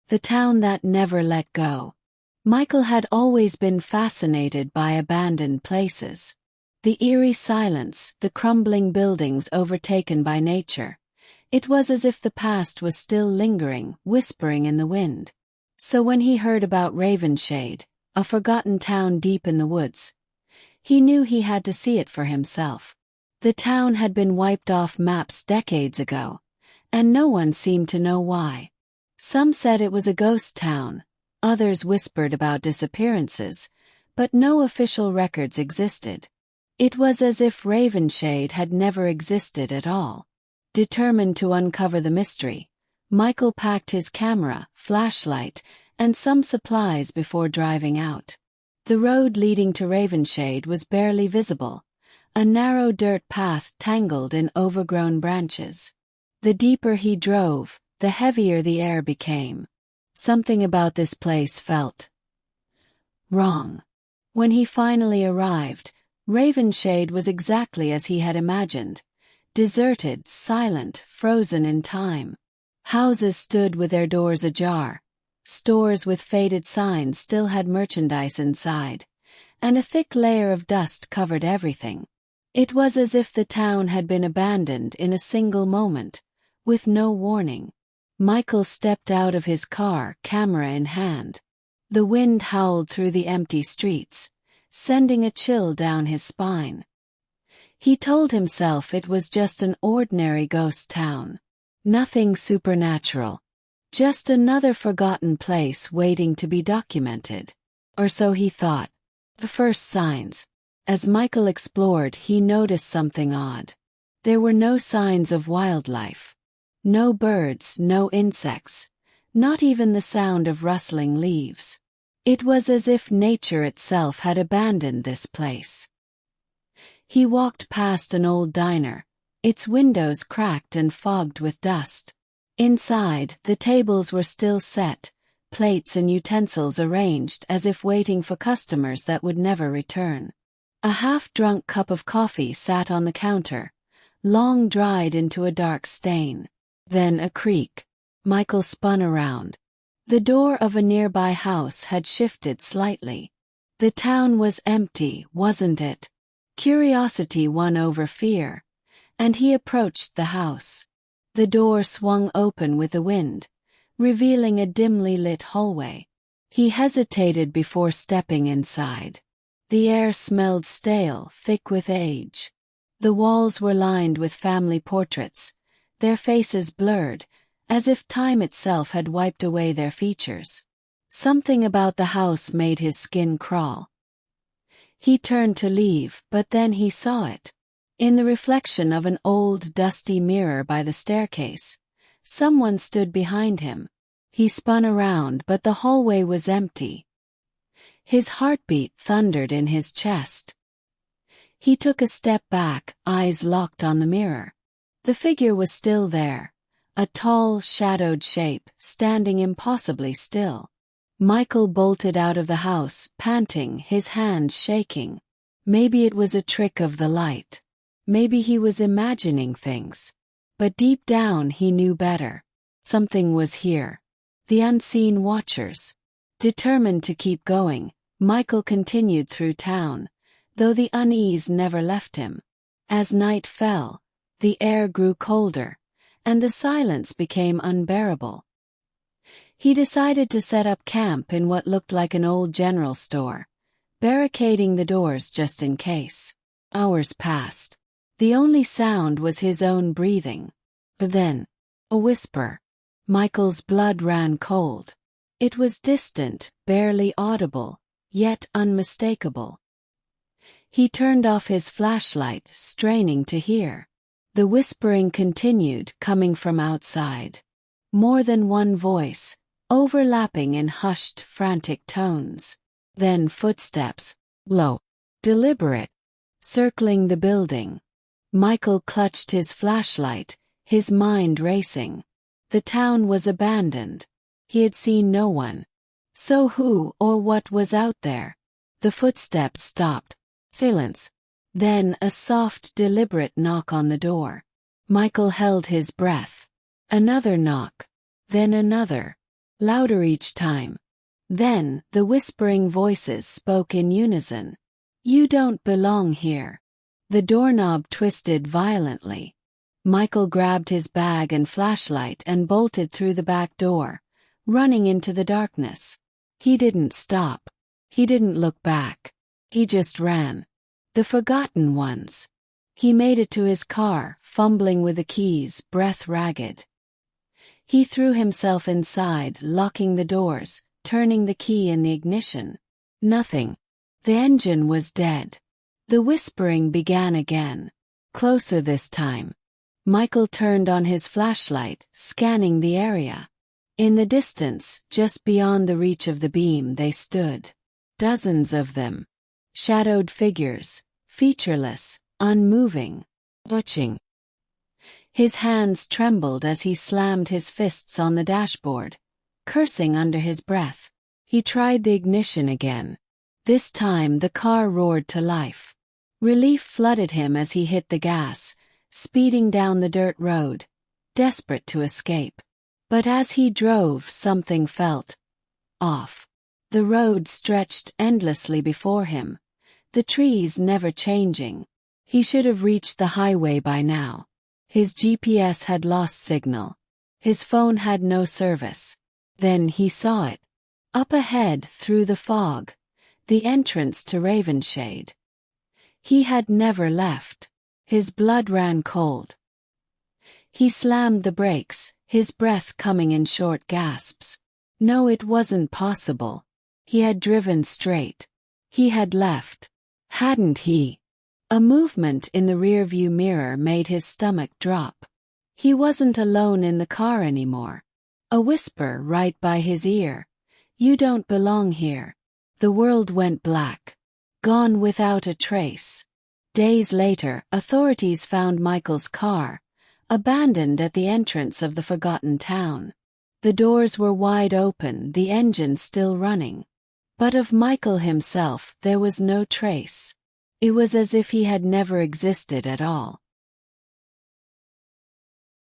The town that never let go. Michael had always been fascinated by abandoned places. The eerie silence, the crumbling buildings overtaken by nature. It was as if the past was still lingering, whispering in the wind. So when he heard about Ravenshade, a forgotten town deep in the woods, he knew he had to see it for himself. The town had been wiped off maps decades ago, and no one seemed to know why. Some said it was a ghost town, others whispered about disappearances, but no official records existed. It was as if Ravenshade had never existed at all. Determined to uncover the mystery, Michael packed his camera, flashlight, and some supplies before driving out. The road leading to Ravenshade was barely visible, a narrow dirt path tangled in overgrown branches. The deeper he drove, the heavier the air became. Something about this place felt wrong. When he finally arrived, Ravenshade was exactly as he had imagined. Deserted, silent, frozen in time. Houses stood with their doors ajar. Stores with faded signs still had merchandise inside, and a thick layer of dust covered everything. It was as if the town had been abandoned in a single moment, with no warning. Michael stepped out of his car, camera in hand. The wind howled through the empty streets, sending a chill down his spine. He told himself it was just an ordinary ghost town. Nothing supernatural. Just another forgotten place waiting to be documented. Or so he thought. The first signs. As Michael explored, he noticed something odd. There were no signs of wildlife. No birds, no insects, not even the sound of rustling leaves. It was as if nature itself had abandoned this place. He walked past an old diner, its windows cracked and fogged with dust. Inside, the tables were still set, plates and utensils arranged as if waiting for customers that would never return. A half-drunk cup of coffee sat on the counter, long dried into a dark stain. Then a creak. Michael spun around. The door of a nearby house had shifted slightly. The town was empty, wasn't it? Curiosity won over fear, and he approached the house. The door swung open with the wind, revealing a dimly lit hallway. He hesitated before stepping inside. The air smelled stale, thick with age. The walls were lined with family portraits, their faces blurred, as if time itself had wiped away their features. Something about the house made his skin crawl. He turned to leave, but then he saw it. In the reflection of an old, dusty mirror by the staircase, someone stood behind him. He spun around, but the hallway was empty. His heartbeat thundered in his chest. He took a step back, eyes locked on the mirror. The figure was still there, a tall, shadowed shape, standing impossibly still. Michael bolted out of the house, panting, his hands shaking. Maybe it was a trick of the light. Maybe he was imagining things. But deep down he knew better. Something was here. The unseen watchers. Determined to keep going, Michael continued through town, though the unease never left him. As night fell, the air grew colder, and the silence became unbearable. He decided to set up camp in what looked like an old general store, barricading the doors just in case. Hours passed. The only sound was his own breathing. But then, a whisper. Michael's blood ran cold. It was distant, barely audible, yet unmistakable. He turned off his flashlight, straining to hear. The whispering continued, coming from outside. More than one voice, overlapping in hushed, frantic tones. Then footsteps, low, deliberate, circling the building. Michael clutched his flashlight, his mind racing. The town was abandoned. He had seen no one. So who or what was out there? The footsteps stopped. Silence. Then a soft, deliberate knock on the door. Michael held his breath. Another knock. Then another. louder each time. Then, the whispering voices spoke in unison. "You don't belong here." The doorknob twisted violently. Michael grabbed his bag and flashlight and bolted through the back door, running into the darkness. He didn't stop. He didn't look back. He just ran. The forgotten ones. He made it to his car, fumbling with the keys, breath ragged. He threw himself inside, locking the doors, turning the key in the ignition. Nothing. The engine was dead. The whispering began again. Closer this time. Michael turned on his flashlight, scanning the area. In the distance, just beyond the reach of the beam, they stood. Dozens of them. Shadowed figures, featureless, unmoving, watching. His hands trembled as he slammed his fists on the dashboard, cursing under his breath. He tried the ignition again. This time the car roared to life. Relief flooded him as he hit the gas, speeding down the dirt road, desperate to escape. But as he drove, something felt off. The road stretched endlessly before him, the trees never changing. He should have reached the highway by now. His GPS had lost signal. His phone had no service. Then he saw it. Up ahead through the fog, the entrance to Ravenshade. He had never left. His blood ran cold. He slammed the brakes, his breath coming in short gasps. No, it wasn't possible. He had driven straight. He had left. Hadn't he? A movement in the rearview mirror made his stomach drop. He wasn't alone in the car anymore. A whisper right by his ear. "You don't belong here." The world went black. Gone without a trace. Days later, authorities found Michael's car, abandoned at the entrance of the forgotten town. The doors were wide open, the engine still running. But of Michael himself there was no trace. It was as if he had never existed at all.